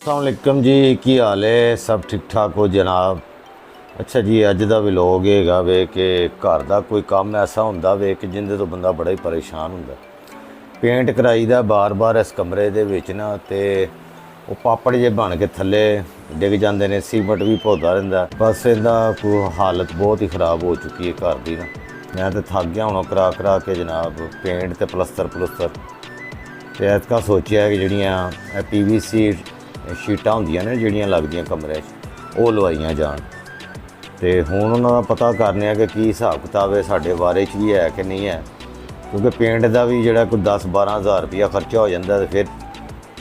अस्सलामुअलैकुम जी, की हाल है? सब ठीक ठाक हो जनाब? अच्छा जी, अज का व्लॉग हैगा वे कि घर का कोई काम ऐसा होंदा वे कि जिंदे तो बंदा बड़ा ही परेशान होंदा। पेंट कराई दा बार बार इस कमरे दे विच ना, ते वो पापड़ जे बन के थल्ले डिग जाते हैं, सीमट भी पौधा रहिंदा। बस इहदा कोई हालत बहुत ही ख़राब हो चुकी है घर की ना। मैं तो थक गया हूँ करा करा के जनाब, पेंट ते प्लस्तर। तो ऐतका सोचा कि जड़ियाँ PVC शीटां होंदियां ने जड़ियां लगदियां कमरे वो लवाइयां जान। तो हुण उन्हां दा पता करने कि की हिसाब किताब है, साडे बारे च भी है कि नहीं है, क्योंकि पेंट का भी जिहड़ा कोई 10-12 हज़ार रुपया खर्चा हो जाता, तो फिर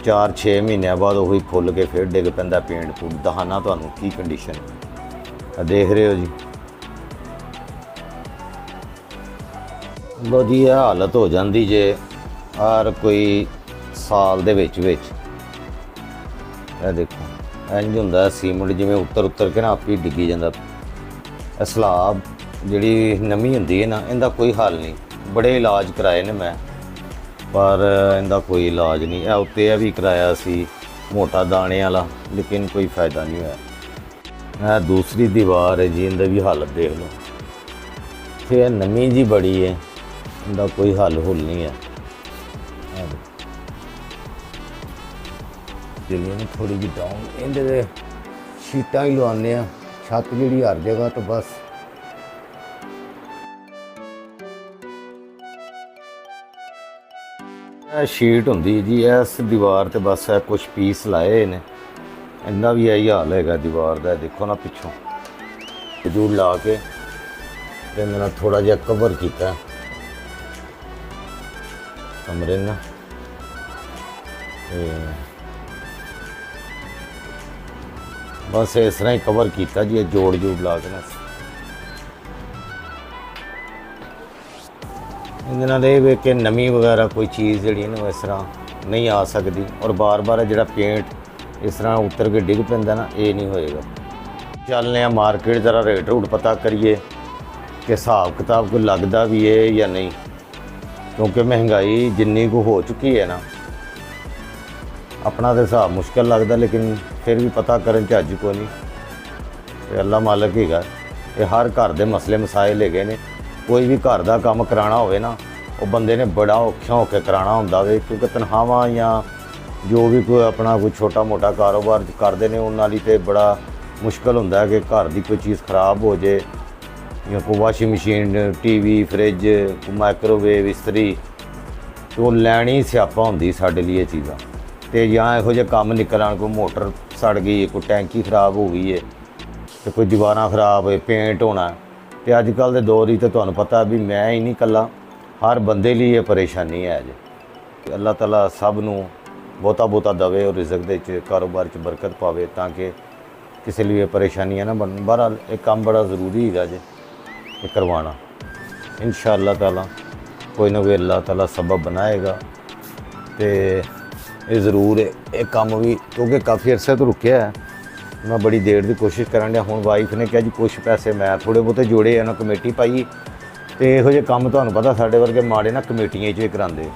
4-6 महीनों बाद वही फुल के फिर डिग पैंदा पेंट पूट। दहाना तुहानूं की कंडीशन देख रहे हो जी। लो जी, यह हालत हो जाती जे हर कोई साल दे विच। ਇਹ देखो इंज ਹੁੰਦਾ सीमेंट जिमें उतर के ना आप ही डिगी जाता। सलाब जी नमी होंगी है ना, इनका कोई हल नहीं। बड़े इलाज कराए ने मैं, पर इनका कोई इलाज नहीं। उत्ते भी कराया सी मोटा दाने वाला, लेकिन कोई फ़ायदा नहीं होया। दूसरी दीवार है जी, इनका भी हालत देख लो। फिर नमी जी बड़ी है, इनका कोई हल हुल नहीं है। चलिए थोड़ी जी डाउन इन्हें शीटा ही लवाने, छत जी हर जगह तो बस शीट होंगी जी। इस दीवार ते बस कुछ पीस लाए ने, इन्ना भी यही हाल है दीवार का। देखो ना पिछों जूड़ ला के मैंने थोड़ा जहा कवर किया कमरे ना। बस इस तरह ही कवर किया जी, जोड़ ला के ना। ये कि नमी वगैरह कोई चीज़ जी ना इस तरह नहीं आ सकती, और बार बार जो पेंट इस तरह उतर के डिग पैंदा ना, ये नहीं होएगा। चलने मार्केट ज़रा रेट रूट पता करिए कि हिसाब किताब कोई लगता भी है या नहीं, क्योंकि महंगाई जिन्नी को हो चुकी है ना, अपना तो हिसाब मुश्किल लगता, लेकिन फिर भी पता करन झज को नहीं। तो अल्लाह मालक ही ये हर घर के मसले मसाइल है ने। कोई भी घर का काम कराना हो ना, वो बंदे ने बड़ा औखा होकर कराना होंदा वे, क्योंकि तनख्वाहां या जो भी कोई अपना कोई छोटा मोटा कारोबार करते हैं उन्होंने लिए तो बड़ा मुश्किल होंदा कि घर की कोई चीज़ खराब हो जाए, या कोई washing machine, TV, fridge, microwave, इस्त्री, तो लैनी स्यापा होंदी साडे लिए चीज़ां। तो या यहो जे काम निकल आन, कोई मोटर सड़ गई, कोई टैंकी खराब हो गई है, तो कोई दीवारां खराब है, पेंट होना। तो अजकल के दौर ही तो तुहानूं पता भी मैं ही नहीं कला, हर बंदे लिए ये परेशानी है अज। अल्लाह ताला सब नूं बहुता दवे और रिज़क दे कारोबार च बरकत पावे, ताकि किसी लिए परेशानियां ना बन। बहरहाल एक काम बड़ा ज़रूरी है जे ये करवाना। इंशाअल्लाह ताला कोई ना कोई अल्लाह ताला सबब बनाएगा। तो ये ज़रूर है ये काम भी, क्योंकि काफ़ी अरसे तो रुकिया है। मैं बड़ी देर की कोशिश करन दिया। हुण वाइफ ने कहा जी कुछ पैसे मैं थोड़े बहुते जोड़े है ना, कमेटी पाई। तो यहो जे काम तुहानूं पता साडे वर्गे माड़े ना कमेटियां च करांदे।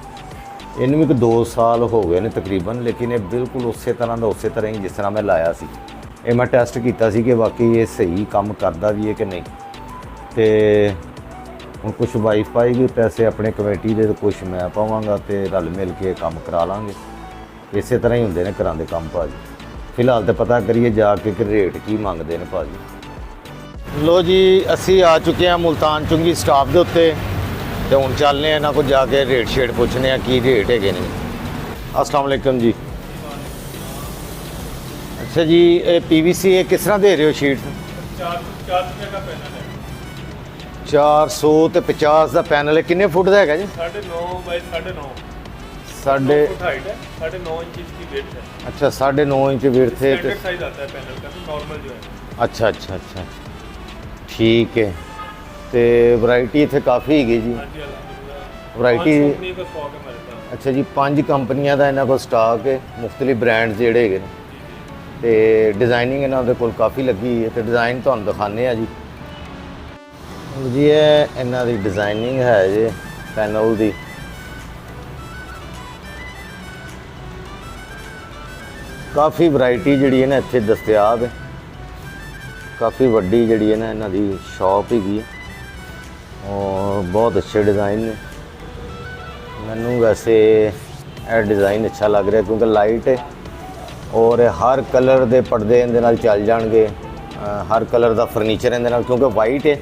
इन्हूं भी 2 साल हो गए ने तकरीबन, लेकिन ये बिल्कुल उस तरह ही जिस तरह मैं लाया सी। ये मैं टैसट किया कि वाकई ये सही काम करता भी है कि नहीं। तो हुण कुछ वाइफ पाएगी पैसे अपने कमेटी के, तो कुछ मैं पावांगा, तो रल मिल के काम करा लांगे। इस तरह ही होंदे ने घरां दे काम भाजी। फिलहाल तो पता करिए जाके कि रेट की मंगते हैं भाजी। लो जी, असी आ चुके हैं मुल्तान चुंगी स्टाफ के उत्ते, तो हुण चलने इन्हां को जाके रेट शेट पुछने की रेट है नहीं। अस्सलाम वालेकुम जी। अच्छा जी, ये PVC ये किस तरह दे रहे हो शीट? 400 का पैनल है। 450 का पैनल है। कितने फुट का है जी? 9.5 बाई 9.5 साढ़े हाइट है, 9.5 इंच की विड्थ है। अच्छा, 9.5 इंच विड्थ है। स्टैंडर्ड साइज आता है पैनल का, नॉर्मल जो है। अच्छा ठीक है। तो वैरायटी इतने काफ़ी है जी। हाँ जी, अल्हम्दुलिल्लाह। वैरायटी 5 कंपनी का स्टॉक है हमारे पास। अच्छा जी, 5 कंपनियां का इन्हों को स्टाक है, मुख्तलिफ ब्रांड्स जोड़े है। तो डिज़ाइनिंग इन्होंने कोल काफ़ी लगी है, तो डिज़ाइन तो दिखाने जी। जी ये इन्हों की डिज़ाइनिंग है जी पैनल की। ਕਾਫੀ ਵੈਰਾਈਟੀ ਜਿਹੜੀ ਹੈ ਨਾ ਇੱਥੇ ਦਸਤਿਆਬ ਹੈ। ਕਾਫੀ ਵੱਡੀ ਜਿਹੜੀ ਹੈ ਨਾ ਇਹਨਾਂ ਦੀ ਸ਼ਾਪ ਹੈਗੀ ਹੈ ਔਰ ਬਹੁਤ ਅੱਛੇ ਡਿਜ਼ਾਈਨ ਨੇ। ਮੈਨੂੰ ਵੈਸੇ ਇਹ ਡਿਜ਼ਾਈਨ ਅੱਛਾ ਲੱਗ ਰਿਹਾ ਕਿਉਂਕਿ ਲਾਈਟ ਹੈ ਔਰ ਹਰ ਕਲਰ ਦੇ ਪਰਦੇ ਇਹਦੇ ਨਾਲ ਚੱਲ ਜਾਣਗੇ। ਹਰ ਕਲਰ ਦਾ ਫਰਨੀਚਰ ਇਹਦੇ ਨਾਲ ਕਿਉਂਕਿ ਵਾਈਟ ਹੈ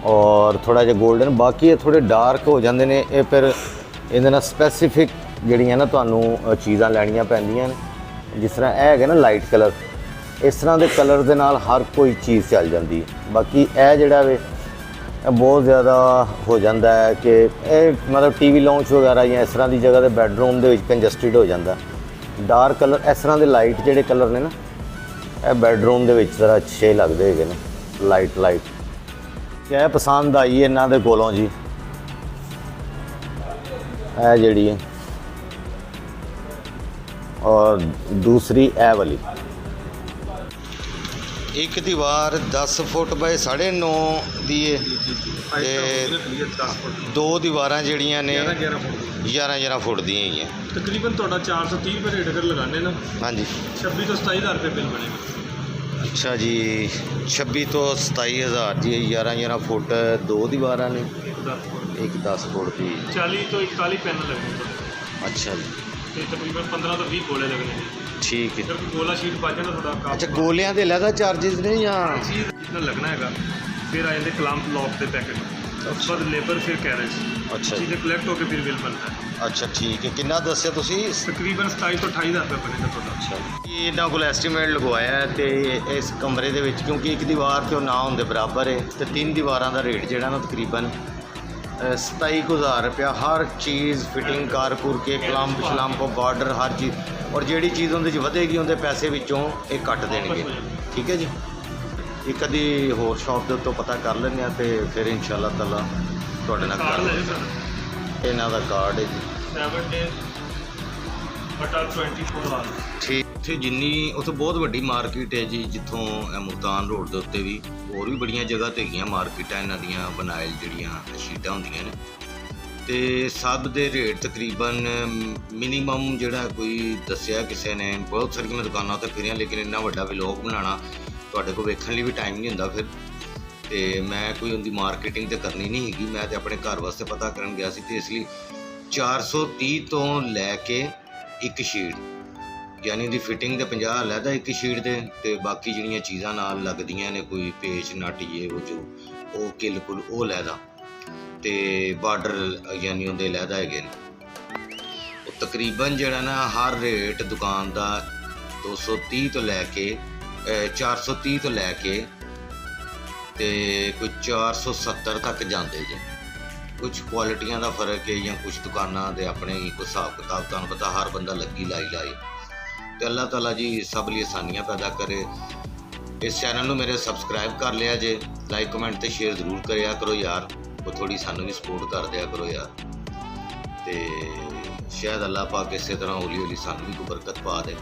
ਔਰ ਥੋੜਾ ਜਿਹਾ 골ਡਨ। ਬਾਕੀ ਇਹ ਥੋੜੇ ਡਾਰਕ ਹੋ ਜਾਂਦੇ ਨੇ, ਇਹ ਫਿਰ ਇਹਦੇ ਨਾਲ ਸਪੈਸੀਫਿਕ ਜਿਹੜੀਆਂ ਨਾ ਤੁਹਾਨੂੰ ਚੀਜ਼ਾਂ ਲੈਣੀਆਂ ਪੈਂਦੀਆਂ ਨੇ। ਜਿਸ ਤਰ੍ਹਾਂ ਇਹ ਹੈਗਾ ਨਾ ਲਾਈਟ ਕਲਰ, ਇਸ ਤਰ੍ਹਾਂ ਦੇ ਕਲਰ ਦੇ ਨਾਲ ਹਰ ਕੋਈ ਚੀਜ਼ ਚੱਲ ਜਾਂਦੀ ਹੈ। ਬਾਕੀ ਇਹ ਜਿਹੜਾ ਵੇ ਇਹ ਬਹੁਤ ਜ਼ਿਆਦਾ ਹੋ ਜਾਂਦਾ ਹੈ ਕਿ ਇਹ ਮਤਲਬ ਟੀਵੀ ਲਾਉਂਚ ਵਗੈਰਾ ਜਾਂ ਇਸ ਤਰ੍ਹਾਂ ਦੀ ਜਗ੍ਹਾ 'ਤੇ ਬੈਡਰੂਮ ਦੇ ਵਿੱਚ ਕੰਜਸਟਿਡ ਹੋ ਜਾਂਦਾ। ਡਾਰਕ ਕਲਰ ਇਸ ਤਰ੍ਹਾਂ ਦੇ ਲਾਈਟ ਜਿਹੜੇ ਕਲਰ ਨੇ ਨਾ ਇਹ ਬੈਡਰੂਮ ਦੇ ਵਿੱਚ ਜ਼ਰਾ ਅੱਛੇ ਲੱਗਦੇ ਹੈਗੇ ਨੇ, ਲਾਈਟ। ਇਹ ਪਸੰਦ ਆਈ ਇਹਨਾਂ ਦੇ ਕੋਲੋਂ ਜੀ, ਇਹ ਜਿਹੜੀ ਹੈ ਔਰ ਦੂਸਰੀ ਇਹ ਵਾਲੀ। ਇੱਕ ਦੀਵਾਰ 10 ਫੁੱਟ ਬਾਏ 9.5 ਦੀ ਹੈ ਤੇ ਦੋ ਦੀਵਾਰਾਂ ਜਿਹੜੀਆਂ ਨੇ 11 ਫੁੱਟ ਦੀਆਂ ਹੈਗੀਆਂ। ਤਕਰੀਬਨ ਤੁਹਾਡਾ 430 ਰੁਪਏ ਰੇਟ ਅਗਰ ਲਗਾਉਂਦੇ ਨਾ, ਹਾਂਜੀ 26 ਤੋਂ 27000 ਰੁਪਏ ਬਿੱਲ ਬਣੇਗਾ। ਅੱਛਾ ਜੀ, 26 ਤੋਂ 27000 ਜੀ। 11 ਫੁੱਟ ਦੋ ਦੀਵਾਰਾਂ ਨੇ, ਇੱਕ 10 ਫੁੱਟ ਦੀ। 40 ਤੋਂ 41 ਪੈਨਲ ਲੱਗਣੇ ਤੁਹਾਡੇ ਅੱਛਾ ਜੀ, ਤੇ ਤਕਰੀਬਨ 15 ਤੋਂ 20 ਗੋਲੇ ਲੱਗਣੇ ਨੇ। ਠੀਕ ਹੈ। ਅਗਰ ਕੋਈ ਗੋਲਾ ਸ਼ੀਟ ਪਾ ਜਾਣਾ ਤੁਹਾਡਾ ਕੰਮ। ਅੱਛਾ, ਗੋਲਿਆਂ ਦੇ ਅਲੱਗ ਚਾਰजेस ਨੇ ਜਾਂ? ਚੀਜ਼ ਜਿੰਨਾ ਲੱਗਣਾ ਹੈਗਾ, ਫਿਰ ਆ ਜਾਂਦੇ ਕਲੰਪ ਲੌਕ ਦੇ ਪੈਕੇਟ, ਉਸ ਤੋਂ ਬਾਅਦ ਲੇਬਰ, ਫਿਰ ਕੈਰੇਜ। ਅੱਛਾ ਜੀ, ਚੀज़ें कलेक्ट होकर फिर बिल बनता है। ਅੱਛਾ ਠੀਕ ਹੈ। ਕਿੰਨਾ ਦੱਸਿਆ ਤੁਸੀਂ? तकरीबन 27 ਤੋਂ 28 ਹਜ਼ਾਰ ਰੁਪਏ ਬਣੇਗਾ ਤੁਹਾਡਾ। ਅੱਛਾ, ਇਹਨਾਂ ਕੋਲ ਐਸਟੀਮੇਟ ਲਗਵਾਇਆ ਹੈ ਤੇ ਇਸ ਕਮਰੇ ਦੇ ਵਿੱਚ ਕਿਉਂਕਿ ਇੱਕ ਦੀਵਾਰ ਤੇ ਉਹ ਨਾ ਹੋਣ ਦੇ ਬਰਾਬਰ ਹੈ ਤੇ 3 ਦੀਵਾਰਾਂ ਦਾ ਰੇਟ ਜਿਹੜਾ ਨਾ ਤਕਰੀਬਨ 27,000 ਰੁਪਇਆ। ਹਰ ਚੀਜ਼ ਫਿਟਿੰਗ ਕਰ ਕੇ ਕਲੰਪ ਸ਼ਲੰਪ ਬਾਰਡਰ ਹਰ ਚੀਜ਼, ਔਰ ਜਿਹੜੀ ਚੀਜ਼ ਉਹਦੇ 'ਚ ਵਧੇਗੀ ਉਹਦੇ ਪੈਸੇ ਵਿੱਚੋਂ ਇਹ ਕੱਟ ਦੇਣਗੇ। ਠੀਕ ਹੈ ਜੀ। ਇੱਕ ਅੱਧੀ ਹੋਰ ਸ਼ਾਪ ਦੇ ਉੱਤੋਂ ਪਤਾ ਕਰ ਲੈਂਦੇ ਹਾਂ ਤੇ ਫਿਰ ਇਨਸ਼ਾਅੱਲਾ ਤਾਲਾ ਤੁਹਾਡੇ ਨਾਲ ਕਾਰਡ ਲੈ ਕਰ ਸਰ, ਇਹਨਾਂ ਦਾ ਕਾਰਡ ਹੈ ਜੀ। 7 days ਬਟਾ 24 ਆਵਰਸ। ਠੀਕ। ਉੱਥੇ ਜਿੰਨੀ ਉੱਥੇ ਬਹੁਤ ਵੱਡੀ ਮਾਰਕੀਟ ਹੈ ਜੀ, ਜਿੱਥੋਂ ਮੁਲਤਾਨ ਰੋਡ ਦੇ ਉੱਤੇ ਵੀ ਹੋਰ ਵੀ ਬੜੀਆਂ ਜਗ੍ਹਾ 'ਤੇ ਹੈਗੀਆਂ ਮਾਰਕੀਟਾਂ ਇਹਨਾਂ ਦੀਆਂ ਬਣਾਇਲ ਜਿਹੜੀਆਂ ਸ਼ੀਟਾਂ ਹੁੰਦੀਆਂ ਨੇ ਤੇ ਸਭ ਦੇ ਰੇਟ ਤਕਰੀਬਨ ਮਿਨੀਮਮ ਜਿਹੜਾ ਕੋਈ ਦੱਸਿਆ ਕਿਸੇ ਨੇ। ਬਹੁਤ ਸਾਰੀਆਂ ਮੈਂ ਦੁਕਾਨਾਂ 'ਤੇ ਫਿਰਿਆ ਲੇਕਿਨ ਇੰਨਾ ਵੱਡਾ ਵਲੋਗ ਬਣਾਉਣਾ ਤੁਹਾਡੇ ਕੋਲ ਵੇਖਣ ਲਈ ਵੀ ਟਾਈਮ ਨਹੀਂ ਹੁੰਦਾ ਫਿਰ, ਤੇ ਮੈਂ ਕੋਈ ਉਹਦੀ ਮਾਰਕੀਟਿੰਗ ਤੇ ਕਰਨੀ ਨਹੀਂ ਹੈਗੀ। ਮੈਂ ਤੇ ਆਪਣੇ ਘਰ ਵਾਸਤੇ ਪਤਾ ਕਰਨ ਗਿਆ ਸੀ ਤੇ ਇਸ ਲਈ 430 ਤੋਂ ਲੈ ਕੇ ਇੱਕ ਸ਼ੀਟ, ਯਾਨੀ ਦੀ ਫਿਟਿੰਗ ਦੇ 50 ਲੈਦਾ ਇੱਕ ਸ਼ੀਟ ਦੇ, ਤੇ ਬਾਕੀ ਜਿਹੜੀਆਂ ਚੀਜ਼ਾਂ ਨਾਲ ਲੱਗਦੀਆਂ ਨੇ ਕੋਈ ਪੇਚ ਨਟ ਇਹ ਉਹ ਜੋ ਉਹ ਕਿਲਕੁਲ ਉਹ ਲੈਦਾ ਤੇ ਬਾਰਡਰ ਯਾਨੀ ਉਹਦੇ ਲੈਦਾ ਹੈਗੇ ਨੇ। ਉਹ ਤਕਰੀਬਨ ਜਿਹੜਾ ਨਾ ਹਰ ਰੇਟ ਦੁਕਾਨ ਦਾ 230 ਤੋਂ ਲੈ ਕੇ 430 ਤੋਂ ਲੈ ਕੇ ਤੇ ਕੋਈ 470 ਤੱਕ ਜਾਂਦੇ ਜੇ। ਕੁਝ ਕੁਆਲਿਟੀਆਂ ਦਾ ਫਰਕ ਹੈ ਜਾਂ ਕੁਝ ਦੁਕਾਨਾਂ ਦੇ ਆਪਣੇ ਹੀ ਕੋਈ ਹਿਸਾਬ ਕਿਤਾਬ, ਤੁਹਾਨੂੰ ਪਤਾ ਹਰ ਬੰਦਾ ਲੱਗੀ ਲਾਈ ਤੇ ਅੱਲਾਹ ਤਾਲਾ ਜੀ ਸਭ ਲਈ ਆਸਾਨੀਆਂ ਪੈਦਾ ਕਰੇ। ਇਸ ਚੈਨਲ ਨੂੰ ਮੇਰੇ ਸਬਸਕ੍ਰਾਈਬ ਕਰ ਲਿਆ ਜੇ, ਲਾਈਕ ਕਮੈਂਟ ਤੇ ਸ਼ੇਅਰ ਜ਼ਰੂਰ ਕਰਿਆ ਕਰੋ ਯਾਰ, ਉਹ ਥੋੜੀ ਸਾਨੂੰ ਵੀ ਸਪੋਰਟ ਕਰ ਦਿਆ ਕਰੋ ਯਾਰ। ਤੇ ਸ਼ਾਇਦ ਅੱਲਾਹ ਪਾਕ ਇਸੇ ਤਰ੍ਹਾਂ ਹੌਲੀ ਹੌਲੀ ਸਾਨੂੰ ਵੀ ਕੋਈ ਬਰਕਤ ਪਾ ਦੇ,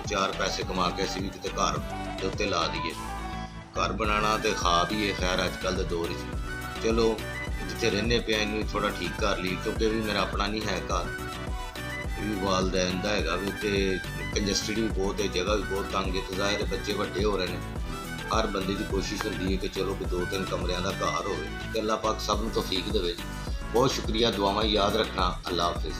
4 ਪੈਸੇ ਕਮਾ ਕੇ ਅਸੀਂ ਵੀ ਕਿਤੇ ਘਰ ਦੇ ਉੱਤੇ ਲਾ ਦਈਏ। ਘਰ ਬਣਾਉਣਾ ਤੇ ਖਾ ਵੀ ਹੈ ਖੈਰ ਅੱਜ ਕੱਲ੍ਹ ਦੇ ਦੌਰ ਵਿੱਚ। ਚਲੋ ਜਿੱਥੇ ਰਹਿੰਦੇ ਪਿਆ ਇਹਨੂੰ ਵੀ ਥੋੜ੍ਹਾ ਠੀਕ ਕਰ ਲਈ ਕਿਉਂਕਿ ਵੀ ਮੇਰਾ ਆਪਣਾ ਨਹੀਂ ਹੈ ਘਰ, ਇਹ ਵੀ ਵਾਲਦੈਨ ਦਾ ਹੈਗਾ ਵੀ ਤੇ ਕੰਜਸਟਡ ਵੀ ਬਹੁਤ ਹੈ, ਜਗ੍ਹਾ ਵੀ ਬਹੁਤ ਤੰਗ ਹੈ ਤੇ ਜ਼ਾਹਿਰ ਹੈ ਬੱਚੇ ਵੱਡੇ ਹੋ ਰਹੇ ਨੇ। ਹਰ ਬੰਦੇ ਦੀ ਕੋਸ਼ਿਸ਼ ਹੁੰਦੀ ਹੈ ਕਿ ਚਲੋ ਕਿ 2-3 ਕਮਰਿਆਂ ਦਾ ਘਰ ਹੋਵੇ ਤੇ ਅੱਲਾਹ ਪਾਕ ਸਭ ਨੂੰ ਤੌਫੀਕ ਦੇਵੇ। ਬਹੁਤ ਸ਼ੁਕਰੀਆ, ਦੁਆਵਾਂ ਯਾਦ ਰੱਖਣਾ। ਅੱਲਾਹ ਹਾਫਿਜ਼।